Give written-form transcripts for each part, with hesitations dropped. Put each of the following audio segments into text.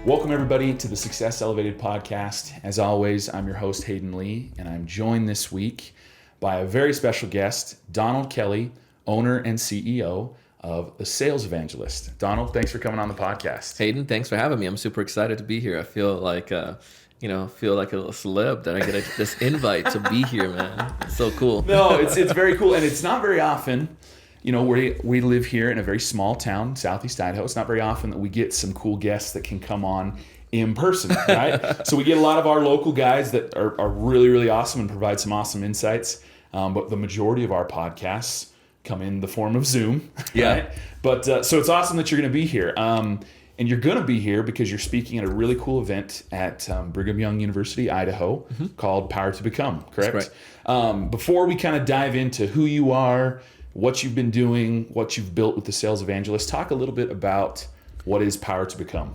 Welcome everybody to the Success Elevated podcast. As always, I'm your host Hayden Lee, and I'm joined this week by a very special guest, Donald Kelly, owner and CEO of the Sales Evangelist. Donald, thanks for coming on the podcast. Hayden, thanks for having me. I'm super excited to be here. I feel like a little celeb that I get this invite to be here, man. It's so cool. No, it's very cool, and it's not very often. You know, we live here in a very small town, Southeast Idaho. It's not very often that we get some cool guests that can come on in person, right? So we get a lot of our local guys that are really, really awesome and provide some awesome insights. But the majority of our podcasts come in the form of Zoom. Yeah. Right? But so it's awesome that you're going to be here. And you're going to be here because you're speaking at a really cool event at Brigham Young University, Idaho, called Power to Become, correct? That's right. Before we kind of dive into who you are, what you've been doing, what you've built with the Sales Evangelist, talk a little bit about what is Power to Become.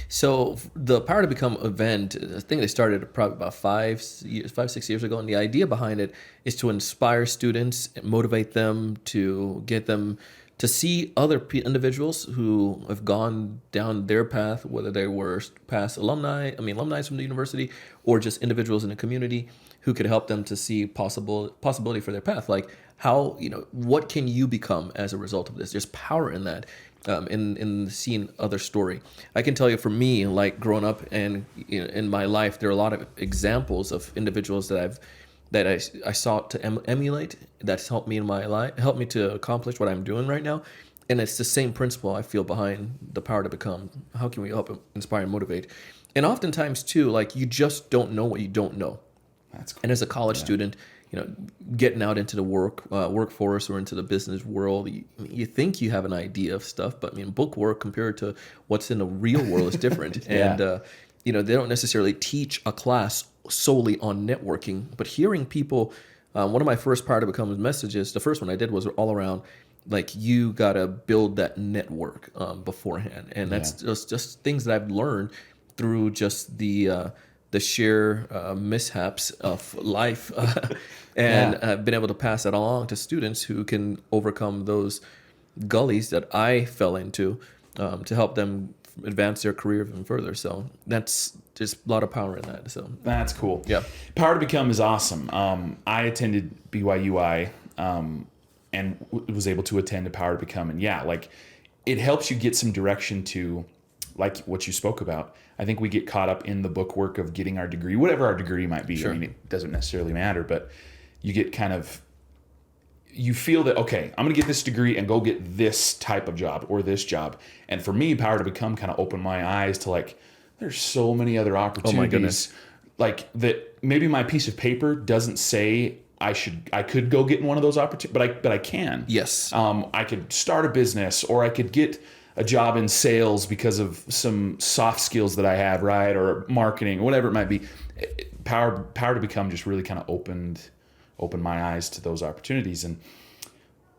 So the Power to Become event, I think they started probably about 5-6 years ago. And the idea behind it is to inspire students, motivate them, to get them to see other individuals who have gone down their path, whether they were past alumni from the university, or just individuals in the community who could help them to see possibility for their path. Like how, what can you become as a result of this? There's power in that, in seeing other story. I can tell you for me, like growing up and in my life, there are a lot of examples of individuals that I sought to emulate. That's helped me in my life, helped me to accomplish what I'm doing right now. And it's the same principle I feel behind the Power to Become. How can we help inspire and motivate? And oftentimes too, like you just don't know what you don't know. That's cool. And as a college student, getting out into the workforce or into the business world, you think you have an idea of stuff, but book work compared to what's in the real world is different. Yeah. And they don't necessarily teach a class solely on networking, but hearing people. One of my first Power to Become messages, the first one I did was all around like you gotta build that network beforehand, and that's just things that I've learned through just the sheer mishaps of life, and I've been able to pass that along to students who can overcome those gullies that I fell into to help them advance their career even further. So that's just a lot of power in that. So that's cool. Yeah. Power to Become is awesome. I attended BYUI and was able to attend a Power to Become. And it helps you get some direction to like what you spoke about. I think we get caught up in the bookwork of getting our degree, whatever our degree might be. Sure. It doesn't necessarily matter, but you get you feel that, okay, I'm going to get this degree and go get this type of job or this job. And for me, Power to Become kind of opened my eyes to like, there's so many other opportunities. Oh my goodness. Like that maybe my piece of paper doesn't say I could go get in one of those opportunities, but I can. Yes. I could start a business, or I could get a job in sales because of some soft skills that I have, right? Or marketing, whatever it might be. Power to Become just really kind of opened my eyes to those opportunities. And,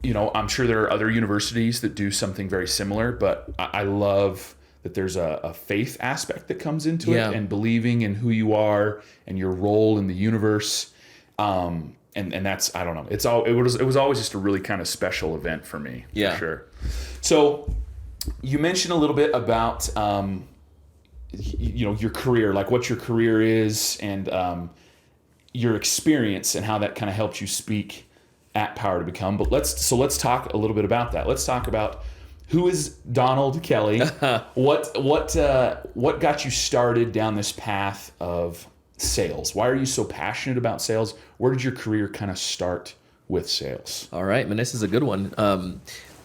I'm sure there are other universities that do something very similar, but I love that there's a faith aspect that comes into it, and believing in who you are and your role in the universe. And that's, I don't know. It was always just a really kind of special event for me. Yeah. For sure. So you mentioned a little bit about, your career, like what your career is, and your experience and how that kind of helped you speak at Power to Become. But let's talk a little bit about that. Let's talk about who is Donald Kelly. What got you started down this path of sales? Why are you so passionate about sales? Where did your career kind of start with sales? All right, man, this is a good one.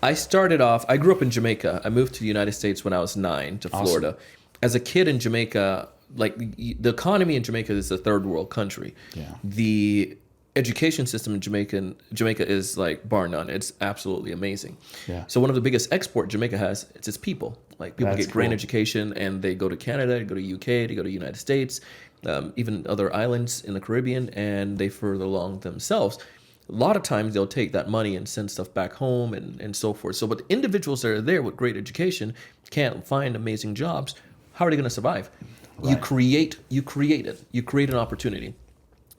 I grew up in Jamaica. I moved to the United States when I was 9 to Florida. Awesome. As a kid in Jamaica, like the economy in Jamaica is a third world country. Yeah. The education system in Jamaica is like bar none. It's absolutely amazing. Yeah. So one of the biggest export Jamaica has, it's its people. Like people That's get great cool. education and they go to Canada, they go to UK, they go to United States, even other islands in the Caribbean, and they further along themselves. A lot of times they'll take that money and send stuff back home and so forth. So, but individuals that are there with great education can't find amazing jobs. How are they going to survive? Right. You create an opportunity.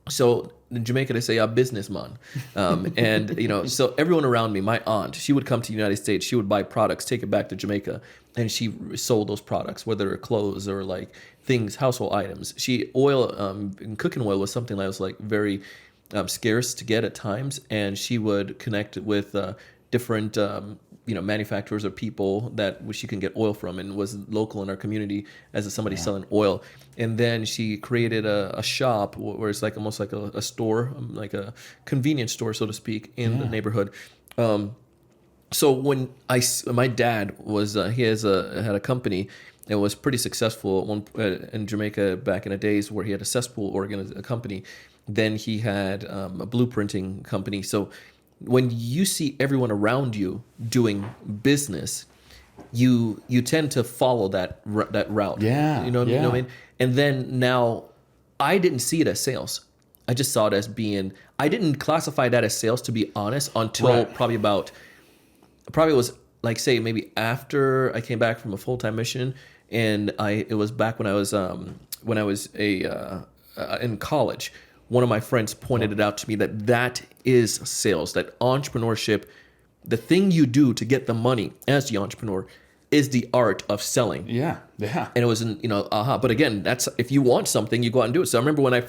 So in Jamaica, they say a businessman. And, so everyone around me, my aunt, she would come to the United States. She would buy products, take it back to Jamaica, and she sold those products, whether they're clothes or like things, household items. And cooking oil was something that was like very scarce to get at times. And she would connect with different manufacturers or people that she can get oil from, and was local in our community as somebody selling oil. And then she created a shop where it's like almost like a store, like a convenience store, so to speak, in the neighborhood. So when my dad was had a company and was pretty successful in Jamaica back in the days, where he had a cesspool company. Then he had a blueprinting company. So when you see everyone around you doing business, you tend to follow that route. Yeah, you know what I mean. And then now, I didn't see it as sales. I just saw it as being. I didn't classify that as sales, to be honest, until probably was like, say, maybe after I came back from a full-time mission, and it was back when I was in college. One of my friends pointed it out to me that is sales, that entrepreneurship, the thing you do to get the money as the entrepreneur, is the art of selling. Yeah. And it was, But again, that's, if you want something, you go out and do it. So I remember when I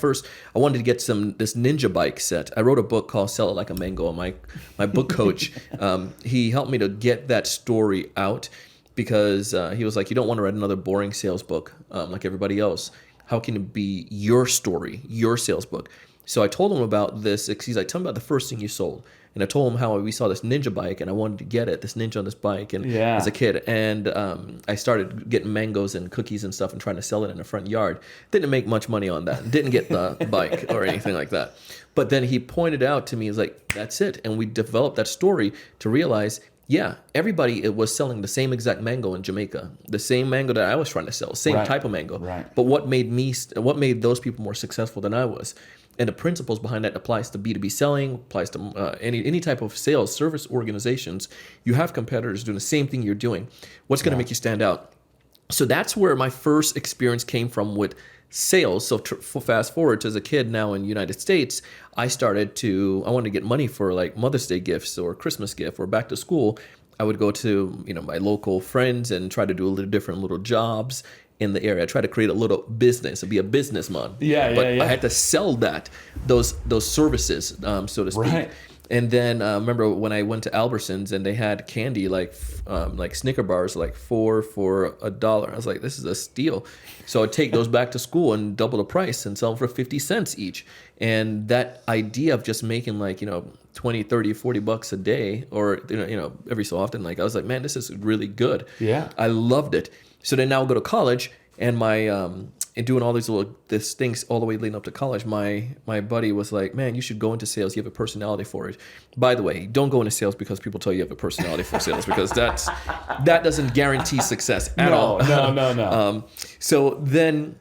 wanted to get this ninja bike set. I wrote a book called Sell It Like a Mango. And my book coach, he helped me to get that story out, because he was like, you don't want to write another boring sales book like everybody else. How can it be your story, your sales book? So I told him about this. He's like, tell me about the first thing you sold. And I told him how we saw this ninja bike, and I wanted to get it, this ninja on this bike, and as a kid. And I started getting mangoes and cookies and stuff and trying to sell it in the front yard. Didn't make much money on that. Didn't get the bike or anything like that. But then he pointed out to me, he's like, that's it. And we developed that story to realize, everybody was selling the same exact mango in Jamaica, the same mango that I was trying to sell, same type of mango. Right. But what made those people more successful than I was? And the principles behind that applies to B2B selling, applies to any type of sales, service organizations. You have competitors doing the same thing you're doing. What's going to make you stand out? So that's where my first experience came from with sales. So fast forward to, as a kid now in the United States, I wanted to get money for like Mother's Day gifts or Christmas gift or back to school. I would go to, my local friends and try to do different little jobs in the area. I tried to create a little business and be a businessman. But I had to sell those services, so to speak. Right. And then remember when I went to Albertsons and they had candy like Snicker bars like $4 for $1. I was like, this is a steal. So I'd take those back to school and double the price and sell them for 50 cents each. And that idea of just making like 20, 30, 40 bucks a day, or every so often, like I was like, man, this is really good. Yeah. I loved it. So then now I go to college, and and doing all these things all the way leading up to college, my buddy was like, man, you should go into sales. You have a personality for it. By the way, don't go into sales because people tell you you have a personality for sales, because that doesn't guarantee success at all. No. So then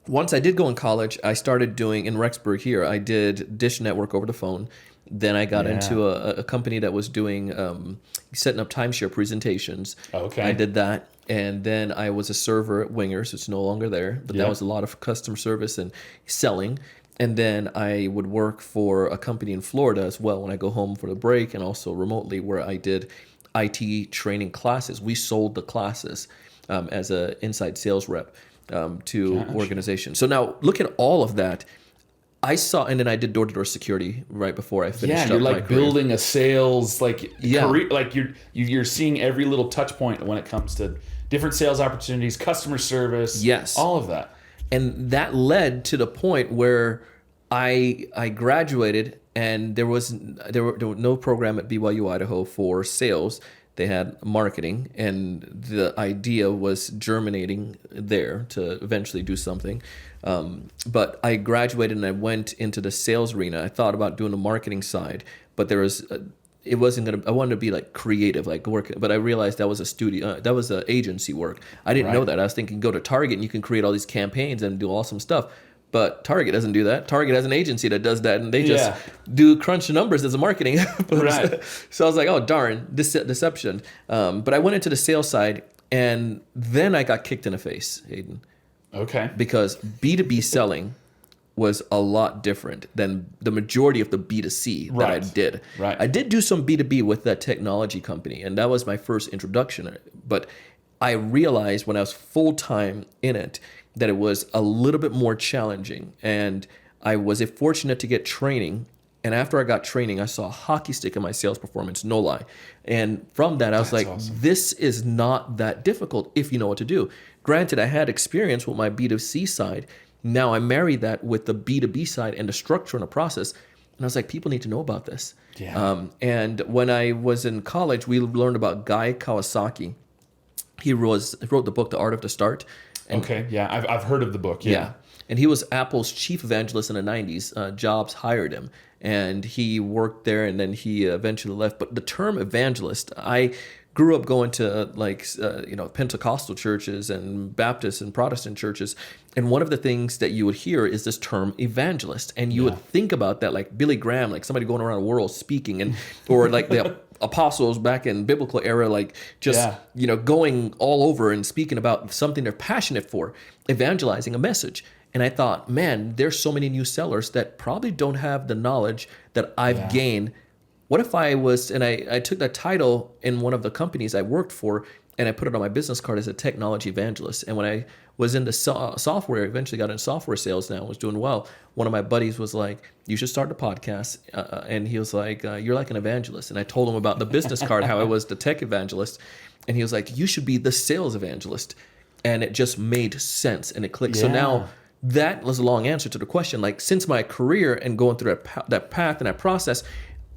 once I did go in college, I started doing, in Rexburg here, I did Dish Network over the phone. Then I got into a company that was doing setting up timeshare presentations. Okay. I did that. And then I was a server at Wingers. It's no longer there, but that was a lot of customer service and selling. And then I would work for a company in Florida as well when I go home for the break, and also remotely, where I did IT training classes. We sold the classes as an inside sales rep to organizations. So now look at all of that. I saw, and then I did door-to-door security right before I finished up you're my like career. building a sales career, like you're seeing every little touch point when it comes to different sales opportunities, customer service, all of that. And that led to the point where I graduated, and there was no program at BYU Idaho for sales. They had marketing, and the idea was germinating there to eventually do something. But I graduated and I went into the sales arena. I thought about doing the marketing side, but there was it wasn't gonna. I wanted to be like creative, like work. But I realized that was a studio. That was agency work. I didn't know that. I was thinking, go to Target and you can create all these campaigns and do awesome stuff. But Target doesn't do that. Target has an agency that does that, and they just do crunch the numbers as a marketing. So I was like, oh, darn, deception. But I went into the sales side, and then I got kicked in the face, Hayden. Okay. Because B2B selling was a lot different than the majority of the B2C that I Right. did. Right. I did do some B2B with that technology company, and that was my first introduction. But I realized when I was full time in it that it was a little bit more challenging. And I was fortunate to get training. And after I got training, I saw a hockey stick in my sales performance, no lie. And from that, I was That's like, awesome. this is not that difficult if you know what to do. Granted, I had experience with my B2C side. Now I married that with the B2B side and the structure and the process. And I was like, people need to know about this. Yeah. And when I was in college, we learned about Guy Kawasaki. He wrote the book, The Art of the Start. And Okay. Yeah. I've heard of the book. yeah. And he was Apple's chief evangelist in the 90s. Jobs hired him and he worked there and then he eventually left. But the term evangelist, I grew up going to Pentecostal churches and Baptist and Protestant churches. And one of the things that you would hear is this term evangelist. And you would think about that like Billy Graham, like somebody going around the world speaking, and or like the apostles back in biblical era, like just, going all over and speaking about something they're passionate for, evangelizing a message. And I thought, man, there's so many new sellers that probably don't have the knowledge that I've gained. What if I was, and I took that title in one of the companies I worked for, and I put it on my business card as a technology evangelist. And when I was into software, eventually got into software sales now, was doing well. One of my buddies was like, you should start a podcast. And he was like, you're like an evangelist. And I told him about the business card, how I was the tech evangelist. And he was like, you should be the sales evangelist. And it just made sense and it clicked. So now that was a long answer to the question. Like since my career and going through that path and that process,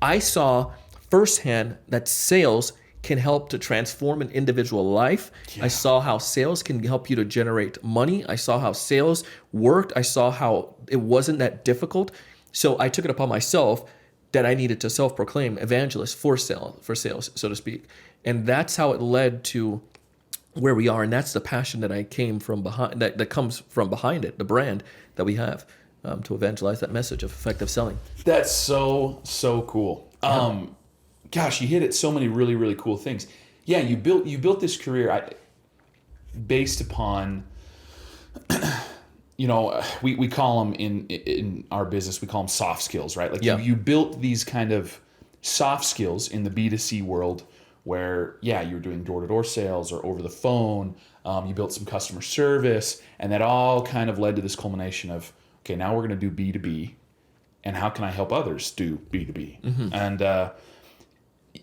I saw firsthand that sales can help to transform an individual life. Yeah. I saw how sales can help you to generate money. I saw how sales worked. I saw how it wasn't that difficult. So I took it upon myself that I needed to self-proclaim evangelist for sales, so to speak. And that's how it led to where we are. And that's the passion that I came from behind, that comes from behind it, the brand that we have to evangelize that message of effective selling. That's so cool. Gosh, you hit at so many really, really cool things. Yeah, you built this career based upon, we call them in our business, we call them soft skills, right? Like you built these kind of soft skills in the B2C world where, you're doing door-to-door sales or over the phone. You built some customer service, and that all kind of led to this culmination of, okay, now we're going to do B2B, and how can I help others do B2B? Mm-hmm. And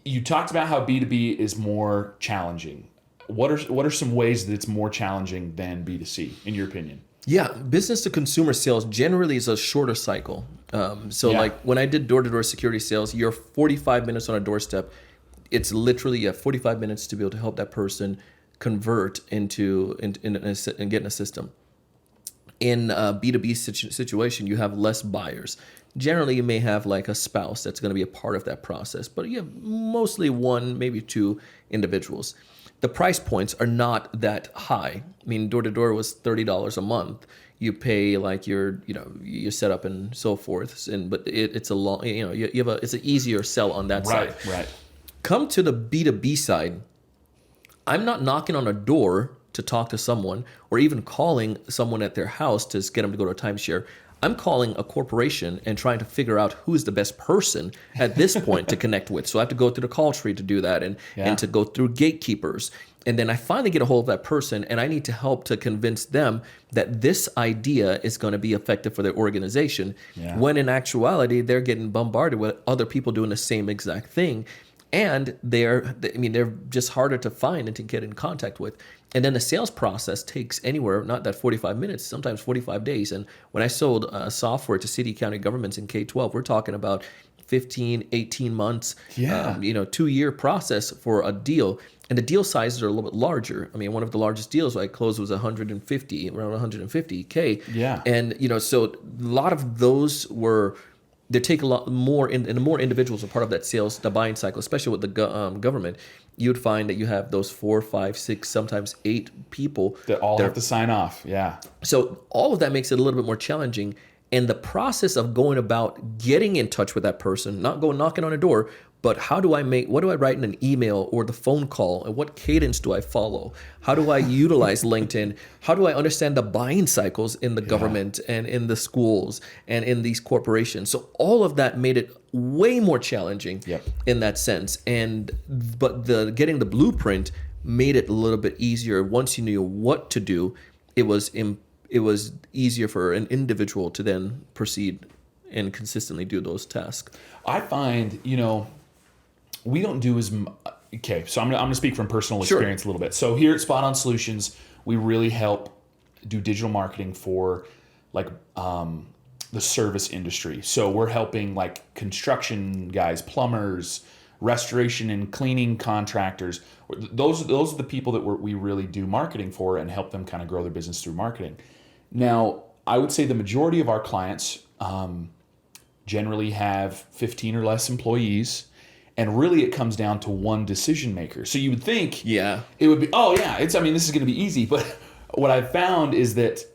you talked about how B2B is more challenging. What are some ways that it's more challenging than B2C, in your opinion? Yeah, business to consumer sales generally is a shorter cycle. Like when I did door-to-door security sales, you're 45 minutes on a doorstep. It's literally 45 minutes to be able to help that person convert and get in a system. In a B2B situation, you have less buyers. Generally, you may have like a spouse that's going to be a part of that process, but you have mostly one, maybe two individuals. The price points are not that high. I mean, door-to-door was $30 a month. You pay like your setup and so forth, but it's a long, it's an easier sell on that side. Right. Come to the B2B side. I'm not knocking on a door to talk to someone or even calling someone at their house to get them to go to a timeshare. I'm calling a corporation and trying to figure out who's the best person at this point to connect with. So I have to go through the call tree to do that and to go through gatekeepers. And then I finally get a hold of that person and I need to help to convince them that this idea is going to be effective for their organization. Yeah. When in actuality, they're getting bombarded with other people doing the same exact thing. And they're just harder to find and to get in contact with. And then the sales process takes anywhere, not that 45 minutes, sometimes 45 days. And when I sold software to city, county governments in K-12, we're talking about 15, 18 months, 2-year process for a deal. And the deal sizes are a little bit larger. I mean, one of the largest deals I closed was around 150K. Yeah. And, so a lot of those they take a lot more, and the more individuals are part of that sales, the buying cycle, especially with the government, you'd find that you have those 4, 5, 6, sometimes 8 people that all have to sign off. Yeah. So all of that makes it a little bit more challenging. And the process of going about getting in touch with that person, not going knocking on a door, But what do I write in an email or the phone call, and what cadence do I follow? How do I utilize LinkedIn? How do I understand the buying cycles in the government and in the schools and in these corporations? So all of that made it way more challenging in that sense. But getting the blueprint made it a little bit easier. Once you knew what to do, it was easier for an individual to then proceed and consistently do those tasks. I find, we don't do okay, so I'm gonna speak from personal experience a little bit. So here at Spot On Solutions, we really help do digital marketing for like the service industry. So we're helping like construction guys, plumbers, restoration and cleaning contractors. Those are the people that we really do marketing for and help them kind of grow their business through marketing. Now, I would say the majority of our clients generally have 15 or less employees. And really, it comes down to one decision maker. So you would think it would be, this is going to be easy. But what I've found is that,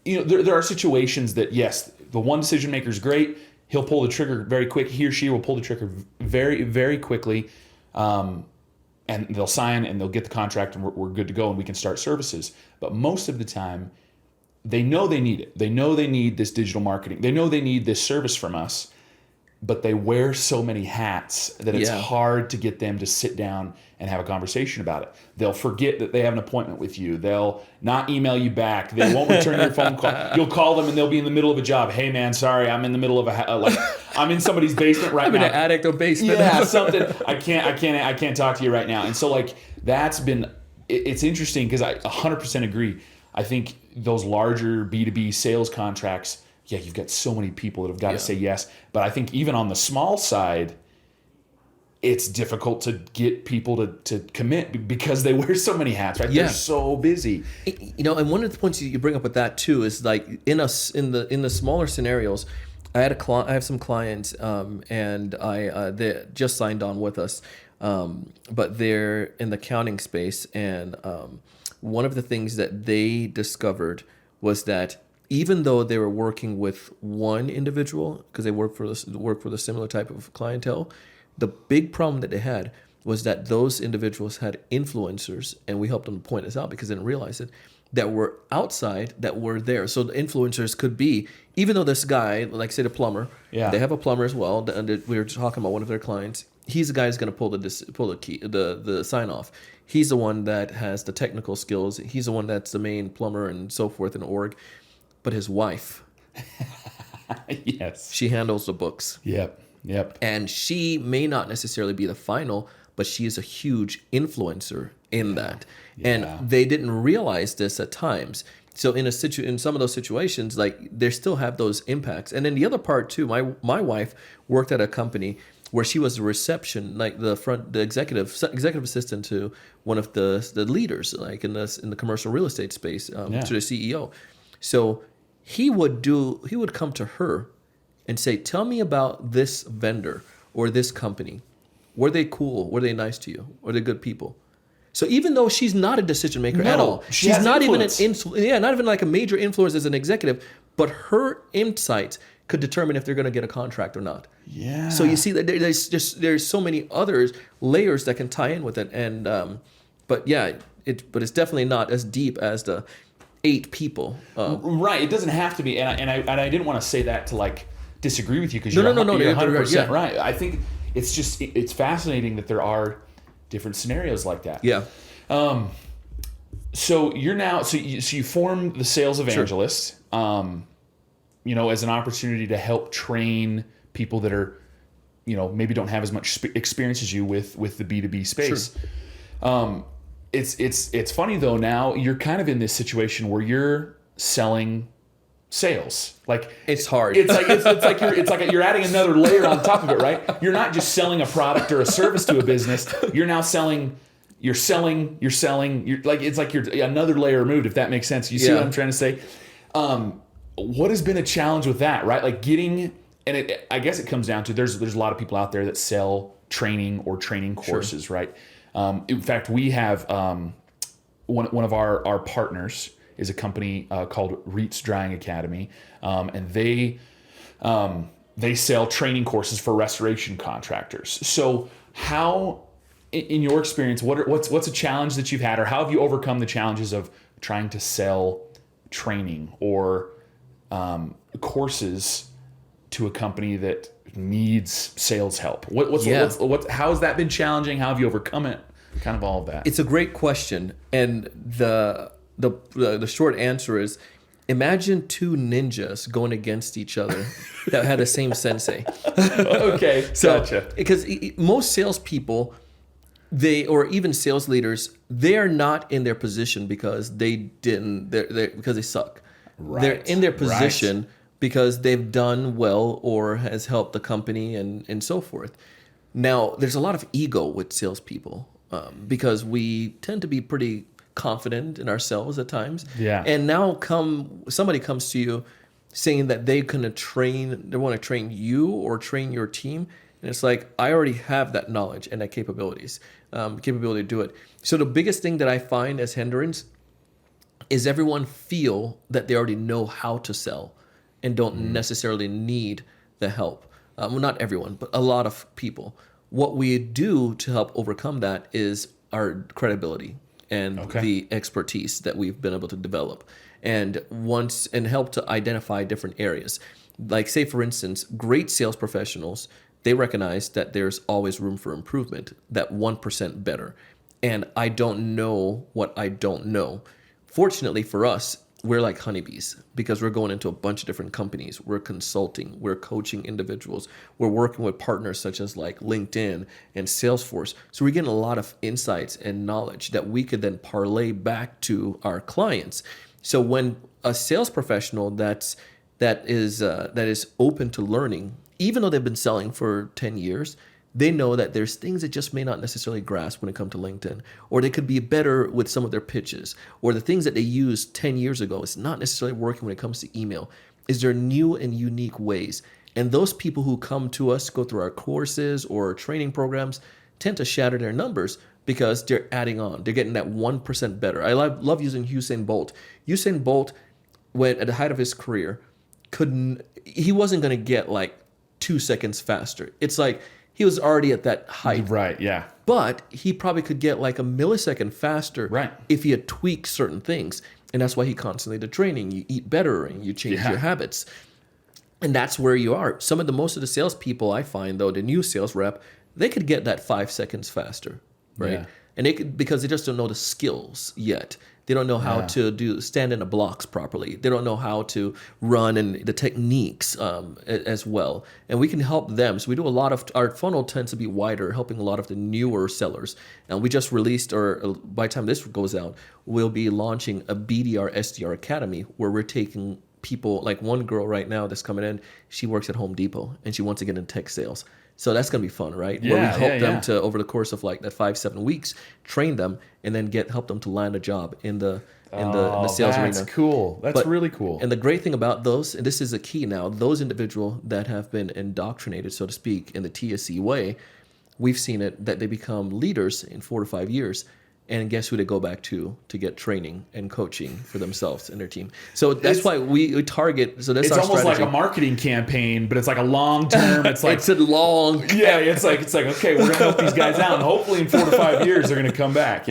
there are situations that, yes, the one decision maker is great. He'll pull the trigger very quick. He or she will pull the trigger very, very quickly. And they'll sign and they'll get the contract and we're good to go and we can start services. But most of the time, they know they need it. They know they need this digital marketing. They know they need this service from us. But they wear so many hats that it's hard to get them to sit down and have a conversation about it. They'll forget that they have an appointment with you. They'll not email you back. They won't return your phone call. You'll call them and they'll be in the middle of a job. Hey man, sorry, I'm in the middle of I'm in somebody's basement right now. I'm in an attic or basement. Yeah, something. I can't talk to you right now. And so that's been. It's interesting because I 100% agree. I think those larger B2B sales contracts. Yeah, you've got so many people that have got to say yes. But I think even on the small side, it's difficult to get people to commit because they wear so many hats, right? Yeah. They're so busy. And one of the points you bring up with that too is like in the smaller scenarios, I have some clients and they just signed on with us, but they're in the accounting space, and one of the things that they discovered was that even though they were working with one individual, because they work for the similar type of clientele, the big problem that they had was that those individuals had influencers, and we helped them point this out because they didn't realize it, that were outside that were there. So the influencers could be, even though this guy, like say the plumber, they have a plumber as well. And we were talking about one of their clients. He's the guy who's going to pull the key, the sign off. He's the one that has the technical skills. He's the one that's the main plumber and so forth in the org. But his wife, yes, she handles the books. Yep. And she may not necessarily be the final, but she is a huge influencer in that. Yeah. And they didn't realize this at times. So in some of those situations, like they still have those impacts. And then the other part too, my wife worked at a company where she was the reception, like the executive assistant to one of the leaders, like in the commercial real estate space, to the CEO. So he would come to her and say, tell me about this vendor or this company. Were they cool? Were they nice to you? Were they good people? So even though she's not a decision maker at all, she's not influence. Not even like a major influence as an executive, but her insights could determine if they're going to get a contract or not. Yeah. So you see that there's so many other layers that can tie in with it, and but it's definitely not as deep as the 8 people. Right. It doesn't have to be. And I didn't want to say that to like disagree with you because you're 100% right. I think it's fascinating that there are different scenarios like that. Yeah. So you formed the Sales Evangelist, as an opportunity to help train people that are, maybe don't have as much experience as you with the B2B space. Sure. It's funny though, now you're kind of in this situation where you're selling sales. Like it's hard. It's like you're adding another layer on top of it, right? You're not just selling a product or a service to a business. You're now you're like, it's like you're another layer removed, if that makes sense. You see what I'm trying to say? What has been a challenge with that, right? Like I guess it comes down to, there's a lot of people out there that sell training or training courses, right? In fact, we have one of our partners is a company called Reitz Drying Academy, and they they sell training courses for restoration contractors. So how, in your experience, what's a challenge that you've had, or how have you overcome the challenges of trying to sell training or courses to a company that needs sales help? How has that been challenging? How have you overcome it? Kind of all of that. It's a great question, and the short answer is, imagine two ninjas going against each other that had the same sensei. Okay, gotcha. Because most salespeople, or even sales leaders, they are not in their position because because they suck. Right. They're in their position because they've done well or has helped the company and so forth. Now, there's a lot of ego with salespeople because we tend to be pretty confident in ourselves at times. Yeah. And now somebody comes to you saying that they want to train you or train your team. And it's like, I already have that knowledge and that capability to do it. So the biggest thing that I find as hindrance is everyone feel that they already know how to sell and don't necessarily need the help. Well, not everyone, but a lot of people. What we do to help overcome that is our credibility and the expertise that we've been able to develop, and help to identify different areas. Like, say for instance, great sales professionals, they recognize that there's always room for improvement, that 1% better. And I don't know what I don't know. Fortunately for us, we're like honeybees because we're going into a bunch of different companies. We're consulting, we're coaching individuals, we're working with partners such as like LinkedIn and Salesforce. So we're getting a lot of insights and knowledge that we could then parlay back to our clients. So when a sales professional that is open to learning, even though they've been selling for 10 years, they know that there's things that just may not necessarily grasp when it comes to LinkedIn, or they could be better with some of their pitches, or the things that they used 10 years ago is not necessarily working when it comes to email. Is there new and unique ways? And those people who come to us, go through our courses or training programs, tend to shatter their numbers because they're adding on. They're getting that 1% better. I love using Usain Bolt. Usain Bolt, when at the height of his career, he wasn't going to get like 2 seconds faster. It's like, he was already at that height. Right, yeah. But he probably could get like a millisecond faster if he had tweaked certain things. And that's why he constantly did training. You eat better and you change your habits. And that's where you are. Most of the salespeople I find, though, the new sales rep, they could get that 5 seconds faster, right? Yeah. And they could, because they just don't know the skills yet. They don't know how to stand in the blocks properly. They don't know how to run and the techniques as well. And we can help them. So we do our funnel tends to be wider, helping a lot of the newer sellers. And we just released, or by the time this goes out, we'll be launching a BDR SDR Academy where we're taking people, like one girl right now that's coming in, she works at Home Depot and she wants to get in tech sales. So that's going to be fun, right? Yeah, where we help them to, over the course of like that 5-7 weeks, train them and then help them to land a job in the sales arena. That's cool. That's really cool. And the great thing about those, and this is a key now, those individuals that have been indoctrinated, so to speak, in the TSC way, we've seen it that they become leaders in 4 to 5 years. And guess who they go back to get training and coaching for themselves and their team. So that's why we target. So that's it's our almost strategy. like a marketing campaign, but it's like a long term. It's like it's a long. Yeah, it's like okay, we're gonna help these guys out, and hopefully in 4 to 5 years they're gonna come back.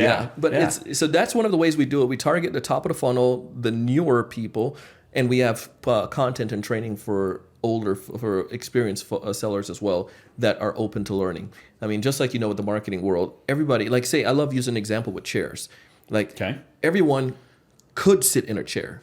So that's one of the ways we do it. We target the top of the funnel, the newer people, and we have content and training for experienced sellers as well that are open to learning. I mean, just like with the marketing world, everybody, like say, I love using an example with chairs. Like everyone could sit in a chair.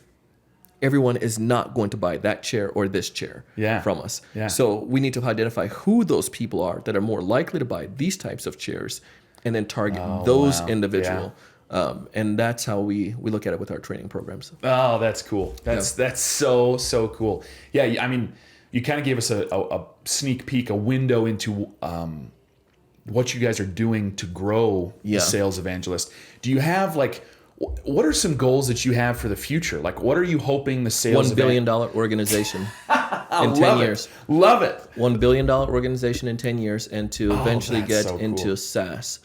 Everyone is not going to buy that chair or this chair from us. Yeah. So we need to identify who those people are that are more likely to buy these types of chairs and then target those individuals. And that's how we look at it with our training programs. Oh, that's cool. That's so cool. Yeah, I mean, you kind of gave us a sneak peek, a window into what you guys are doing to grow the Sales Evangelist. Do you have what are some goals that you have for the future? Like, what are you hoping the Sales $1 billion organization in 10 years? Love it. $1 billion organization in 10 years, and to eventually get into SaaS.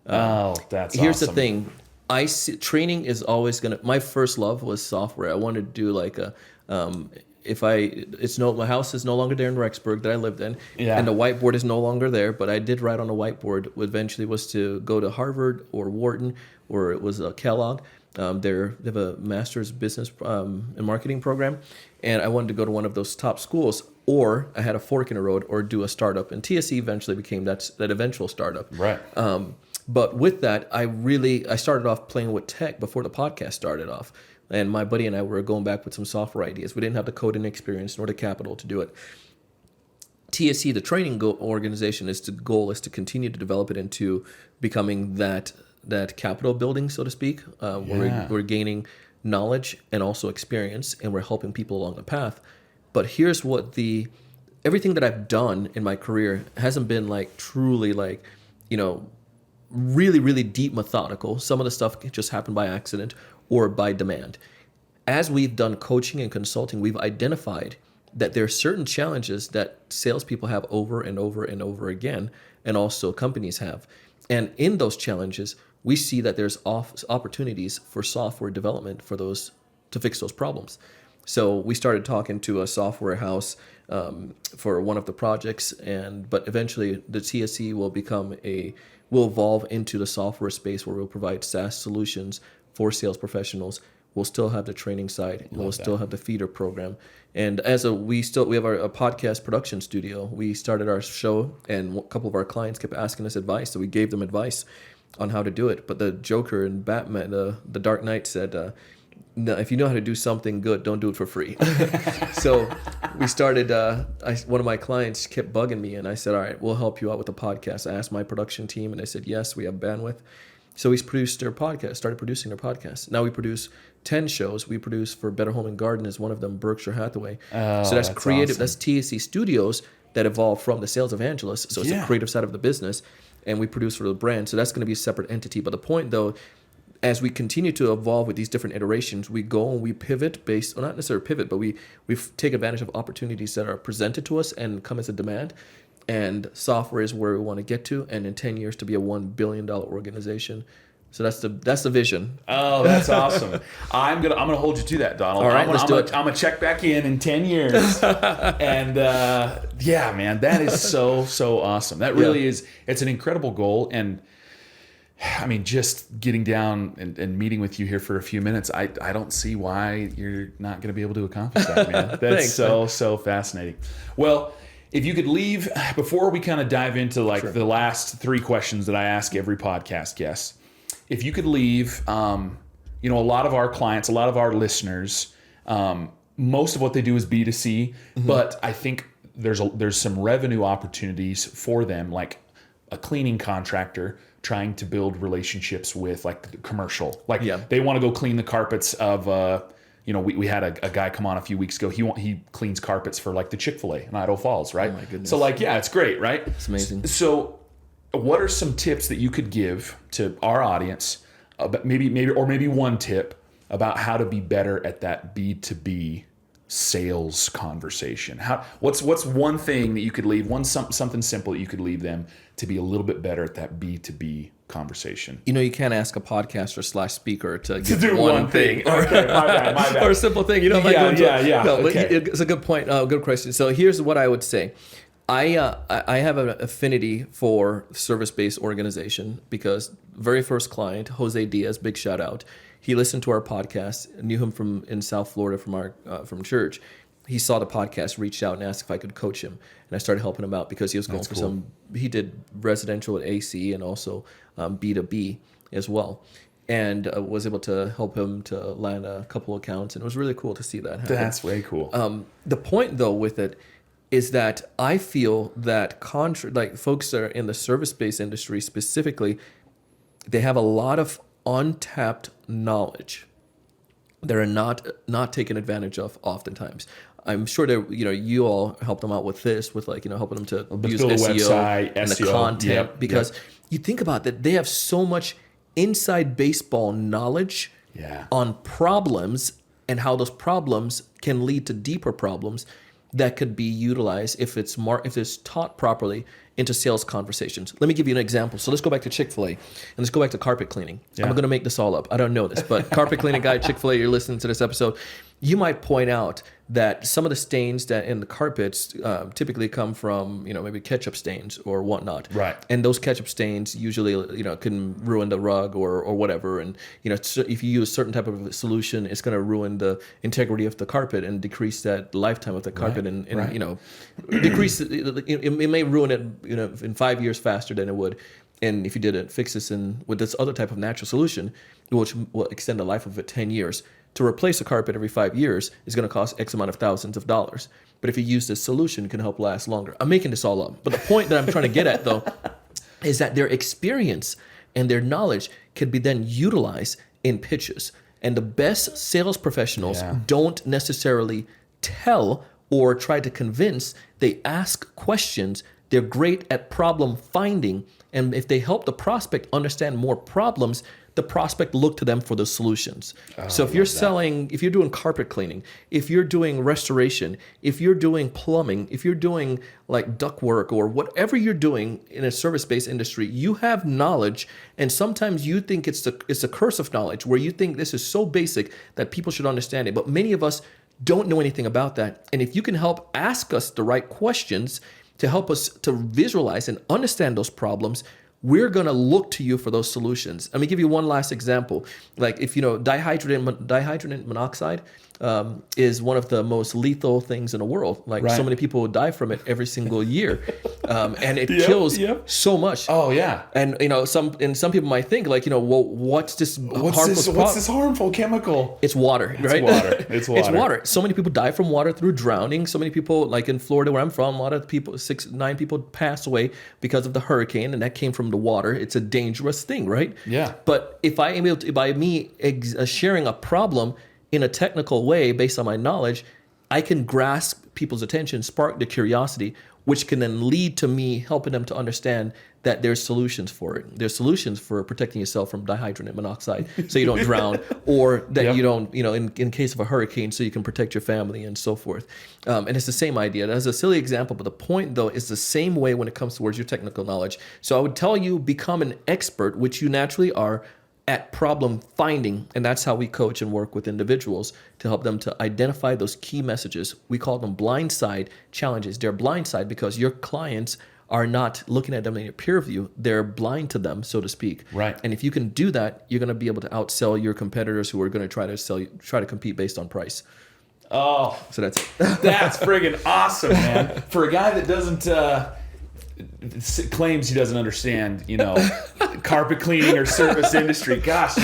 That's here's awesome. the thing. I see training is always my first love was software. I wanted to do like my house is no longer there in Rexburg that I lived in, Yeah. and the whiteboard is no longer there, but I did write on the whiteboard. Eventually was to go to Harvard or Wharton, or it was Kellogg. They have a master's business and marketing program, and I wanted to go to one of those top schools, or I had a fork in the road, or do a startup. And TSE eventually became that eventual startup. Right. But with that, I started off playing with tech before the podcast started off. And my buddy and I were going back with some software ideas. We didn't have the coding experience nor the capital to do it. TSE, the training organization, the goal is to continue to develop it into becoming that capital building, so to speak, where we're gaining knowledge and also experience, and we're helping people along the path. But here's what everything that I've done in my career hasn't been like truly like, really, really deep methodical. Some of the stuff just happened by accident or by demand. As we've done coaching and consulting, we've identified that there are certain challenges that salespeople have over and over and over again, and also companies have. And in those challenges, we see that there's opportunities for software development to fix those problems. So we started talking to a software house for one of the projects, but eventually the TSE will evolve into the software space where we'll provide SaaS solutions for sales professionals. We'll still have the training side. We'll still have the feeder program. And we have a podcast production studio. We started our show, and a couple of our clients kept asking us advice, so we gave them advice on how to do it. But the Joker in Batman, the Dark Knight said, no, if you know how to do something good, don't do it for free. So we started, one of my clients kept bugging me, and I said, all right, we'll help you out with the podcast. I asked my production team, and they said, yes, we have bandwidth. So we produced their podcast, started producing their podcast. Now we produce 10 shows. We produce for Better Home and Garden is one of them, Berkshire Hathaway. So that's creative. Awesome. That's TSE Studios that evolved from the Sales Evangelist. So it's the creative side of the business, and we produce for the brand. So that's going to be a separate entity. But the point, though, as we continue to evolve with these different iterations, we go and we pivot not necessarily pivot, but we take advantage of opportunities that are presented to us and come as a demand. And software is where we want to get to, and in 10 years to be a $1 billion organization. So that's the vision. Oh, that's awesome. I'm gonna hold you to that, Donald. All right, let's do it. I'm gonna check back in 10 years. And yeah, man, that is so awesome. That really is. It's an incredible goal. And I mean, just getting down and meeting with you here for a few minutes, I don't see why you're not going to be able to accomplish that, man. That's Thanks, so fascinating. Well, if you could leave, before we kind of dive into the last 3 questions that I ask every podcast guest, if you could leave, a lot of our clients, a lot of our listeners, most of what they do is B2C, but I think there's some revenue opportunities for them, like a cleaning contractor trying to build relationships with like the commercial, they want to go clean the carpets of, we had a guy come on a few weeks ago. He cleans carpets for like the Chick-fil-A in Idaho Falls, right? Oh my goodness. So it's great, right? It's amazing. So what are some tips that you could give to our audience, but maybe one tip about how to be better at that B2B sales conversation? What's one thing that you could leave, something simple that you could leave them to be a little bit better at that B2B conversation? You can't ask a podcaster / speaker to do one thing. Okay, my bad. Or a simple thing. Yeah. No, Okay. It's a good point. Good question. So here's what I would say. I have an affinity for service-based organization because very first client, Jose Diaz, big shout out. He listened to our podcast, knew him in South Florida from church. He saw the podcast, reached out and asked if I could coach him. And I started helping him out because he was going he did residential at AC and also B2B as well. And was able to help him to land a couple of accounts. And it was really cool to see that happen. That's way cool. The point, though, with it is that I feel that folks that are in the service-based industry specifically, they have a lot of untapped knowledge that are not taken advantage of oftentimes. I'm sure that you all help them out with this, with helping them to use build a SEO website, and SEO, the content, because you think about that, they have so much inside baseball knowledge on problems and how those problems can lead to deeper problems that could be utilized if it's taught properly into sales conversations. Let me give you an example. So let's go back to Chick-fil-A and let's go back to carpet cleaning. I'm going to make this all up. I don't know this, but carpet cleaning guy at Chick-fil-A, you're listening to this episode. you might point out that some of the stains that in the carpets typically come from, maybe ketchup stains or whatnot. Right. And those ketchup stains usually, can ruin the rug or whatever. And, if you use certain type of solution, it's going to ruin the integrity of the carpet and decrease that lifetime of the carpet. Right. And Right. Decrease it may ruin it, in 5 years faster than it would. And if you didn't fix this with this other type of natural solution, which will extend the life of it 10 years, to replace a carpet every 5 years is going to cost X amount of thousands of dollars. But if you use this solution, it can help last longer. I'm making this all up. But the point that I'm trying to get at, though, is that their experience and their knowledge could be then utilized in pitches. And the best sales professionals don't necessarily tell or try to convince. They ask questions. They're great at problem finding. And if they help the prospect understand more problems, the prospect look to them for the solutions. So if you're selling, if you're doing carpet cleaning, if you're doing restoration, if you're doing plumbing, if you're doing like ductwork or whatever you're doing in a service-based industry, you have knowledge. And sometimes you think it's a curse of knowledge where you think this is so basic that people should understand it. But many of us don't know anything about that. And if you can help ask us the right questions to help us to visualize and understand those problems, we're going to look to you for those solutions. Let me give you one last example. Like if dihydrogen monoxide is one of the most lethal things in the world. Like so many people die from it every single year. And it kills so much. Oh yeah. And some people might think like, well, what's this harmful chemical? It's water, right? It's water. It's water. So many people die from water through drowning. So many people, like in Florida where I'm from, a lot of people, 9 people passed away because of the hurricane, and that came from the water. It's a dangerous thing, right? Yeah. But if I am able to, by me sharing a problem in a technical way based on my knowledge, I can grasp people's attention, spark the curiosity, which can then lead to me helping them to understand that there's solutions for it. There's solutions for protecting yourself from dihydrogen monoxide so you don't drown, or that you don't, in case of a hurricane, so you can protect your family and so forth. And it's the same idea. That's a silly example, but the point, though, is the same way when it comes towards your technical knowledge. So I would tell you, become an expert, which you naturally are, at problem finding. And that's how we coach and work with individuals to help them to identify those key messages. We call them blindside challenges. They're blindside because your clients are not looking at them in your peer view. They're blind to them, so to speak. Right. And if you can do that, you're going to be able to outsell your competitors who are going to try to compete based on price. Oh, So that's it. that's friggin' awesome, man. For a guy that doesn't claims he doesn't understand, carpet cleaning or service industry. Gosh,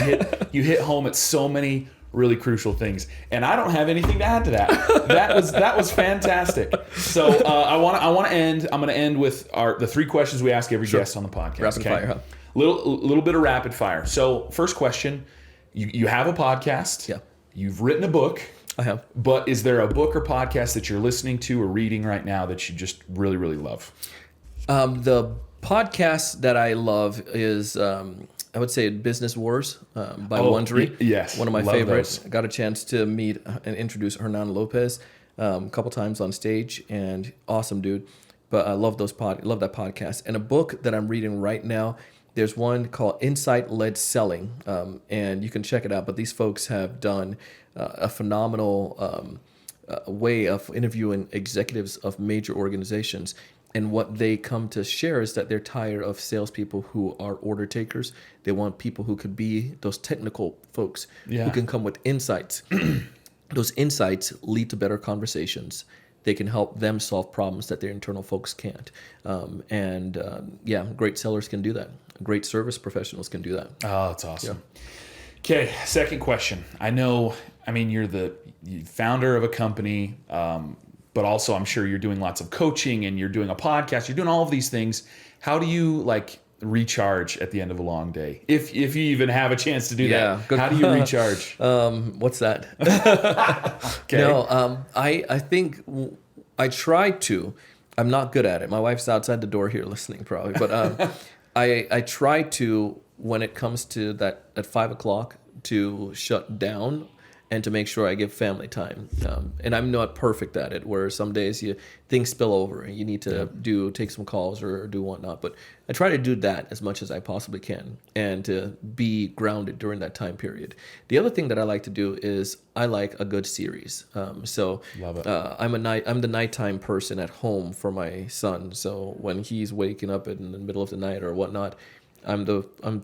you hit home at so many really crucial things, and I don't have anything to add to that. That was fantastic. So I want to end. I'm going to end with the 3 questions we ask every guest on the podcast. Rapid fire, huh? Little bit of rapid fire. So first question: you have a podcast. Yeah. You've written a book. I have. But is there a book or podcast that you're listening to or reading right now that you just really, really love? The podcast that I love is, I would say, Business Wars by Wondery. Yes, One of my love favorites. those. I got a chance to meet and introduce Hernan Lopez a couple times on stage, and awesome dude. But I love that podcast. And a book that I'm reading right now, there's one called Insight-Led Selling, and you can check it out. But these folks have done a phenomenal way of interviewing executives of major organizations. And what they come to share is that they're tired of salespeople who are order takers. They want people who could be those technical folks who can come with insights. Those insights lead to better conversations. They can help them solve problems that their internal folks can't. Great sellers can do that. Great service professionals can do that. Oh, that's awesome. Okay, second question. You're the founder of a company, but also I'm sure you're doing lots of coaching and you're doing a podcast. You're doing all of these things. How do you recharge at the end of a long day? If you even have a chance to do that. How do you recharge? What's that? Okay. No, I think I try to. I'm not good at it. My wife's outside the door here listening probably, but I try to, when it comes to that at 5 o'clock, to shut down and to make sure I give family time. And I'm not perfect at it, where some days things spill over and you need to take some calls or do whatnot. But I try to do that as much as I possibly can and to be grounded during that time period. The other thing that I like to do is I like a good series. Love it. I'm the nighttime person at home for my son. So when he's waking up in the middle of the night or whatnot, I'm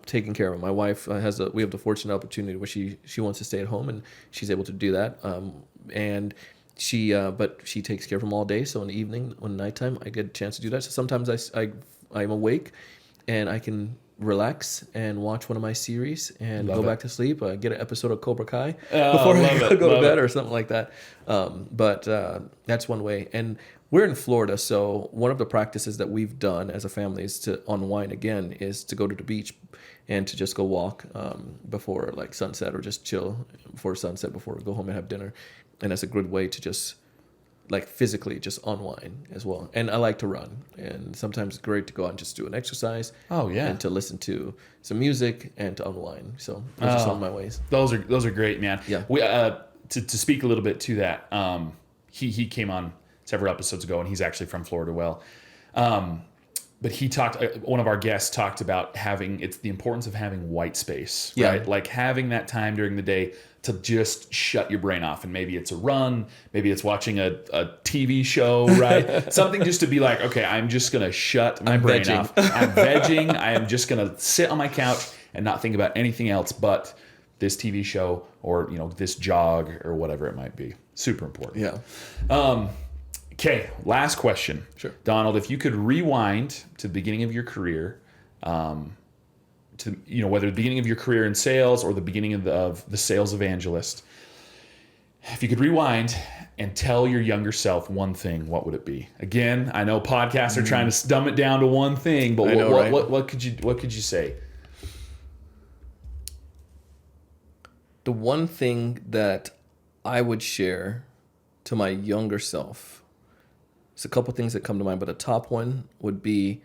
taking care of him. My wife we have the fortunate opportunity where she wants to stay at home, and she's able to do that. And but she takes care of him all day. So in the evening, when nighttime, I get a chance to do that. So sometimes I'm awake, and I can relax and watch one of my series and go back to sleep. Get an episode of Cobra Kai before I go to bed or something like that. But that's one way. And we're in Florida, so one of the practices that we've done as a family is to unwind again, is to go to the beach and to just go walk before like sunset, or just chill before sunset, before we go home and have dinner. And that's a good way to just like physically just unwind as well. And I like to run, and sometimes it's great to go out and just do an exercise. Oh yeah, and to listen to some music and to unwind. So those are some of my ways. Those are great, man. Yeah. We to speak a little bit to that. He came on several episodes ago, and he's actually from Florida. But he one of our guests talked about it's the importance of having white space, right? Like having that time during the day to just shut your brain off. And maybe it's a run, maybe it's watching a TV show, right? Something just to be like, okay, I'm just going to shut my brain off. I'm vegging. I am just going to sit on my couch and not think about anything else but this TV show or, this jog or whatever it might be. Super important. Yeah. Okay, last question. Sure. Donald, if you could rewind to the beginning of your career, whether the beginning of your career in sales or the beginning of the Sales Evangelist, if you could rewind and tell your younger self one thing, what would it be? Again, I know podcasts are trying to dumb it down to one thing, but what could you say? The one thing that I would share to my younger self, there's a couple things that come to mind, but the top one would be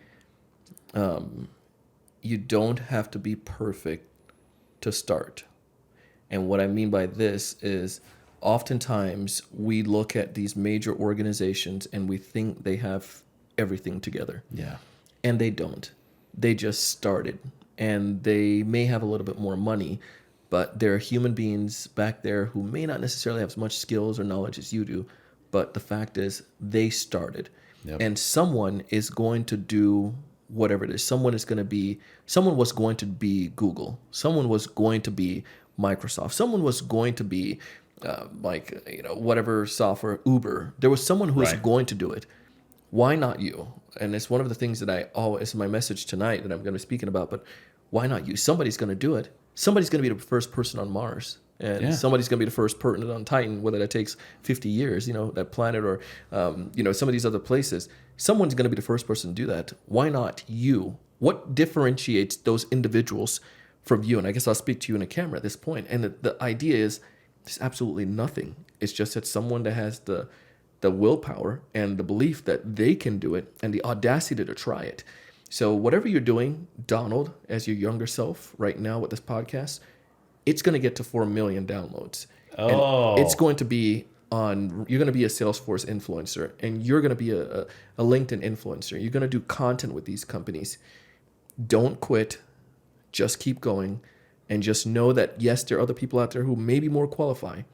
you don't have to be perfect to start. And what I mean by this is oftentimes we look at these major organizations and we think they have everything together. Yeah. And they don't. They just started, and they may have a little bit more money, but there are human beings back there who may not necessarily have as much skills or knowledge as you do. But the fact is, they started. Yep. And someone is going to do whatever it is. Someone was going to be Google. Someone was going to be Microsoft. Someone was going to be whatever software, Uber. There was someone who was going to do it. Why not you? And it's one of the things that it's my message tonight that I'm going to be speaking about, but why not you? Somebody's going to do it. Somebody's going to be the first person on Mars. And somebody's going to be the first person on Titan, whether that takes 50 years, that planet, or, some of these other places. Someone's going to be the first person to do that. Why not you? What differentiates those individuals from you? And I guess I'll speak to you in a camera at this point. And the idea is there's absolutely nothing. It's just that someone that has the willpower and the belief that they can do it and the audacity to try it. So whatever you're doing, Donald, as your younger self right now with this podcast, it's going to get to 4 million downloads. And it's going to be you're going to be a Salesforce influencer, and you're going to be a LinkedIn influencer. You're going to do content with these companies. Don't quit. Just keep going. And just know that, yes, there are other people out there who may be more qualified,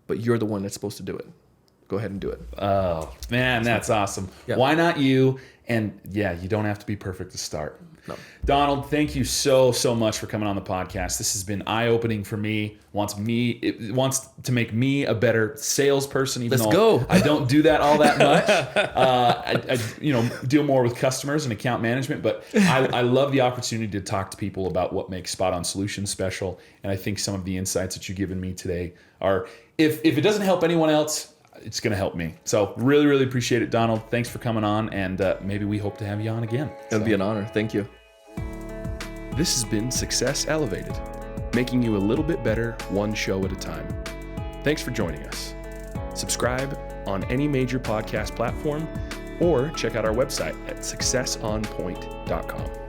but you're the one that's supposed to do it. Go ahead and do it. Oh, man, that's awesome. Yeah. Why not you? And you don't have to be perfect to start. No. Donald, thank you so much for coming on the podcast. This has been eye-opening for me. It wants to make me a better salesperson. Even though I don't do that all that much. I deal more with customers and account management, but I love the opportunity to talk to people about what makes Spot On Solutions special. And I think some of the insights that you've given me today are, if it doesn't help anyone else, it's going to help me. So really, really appreciate it, Donald. Thanks for coming on, and maybe we hope to have you on again. It'll be an honor. Thank you. This has been Success Elevated, making you a little bit better one show at a time. Thanks for joining us. Subscribe on any major podcast platform or check out our website at successonpoint.com.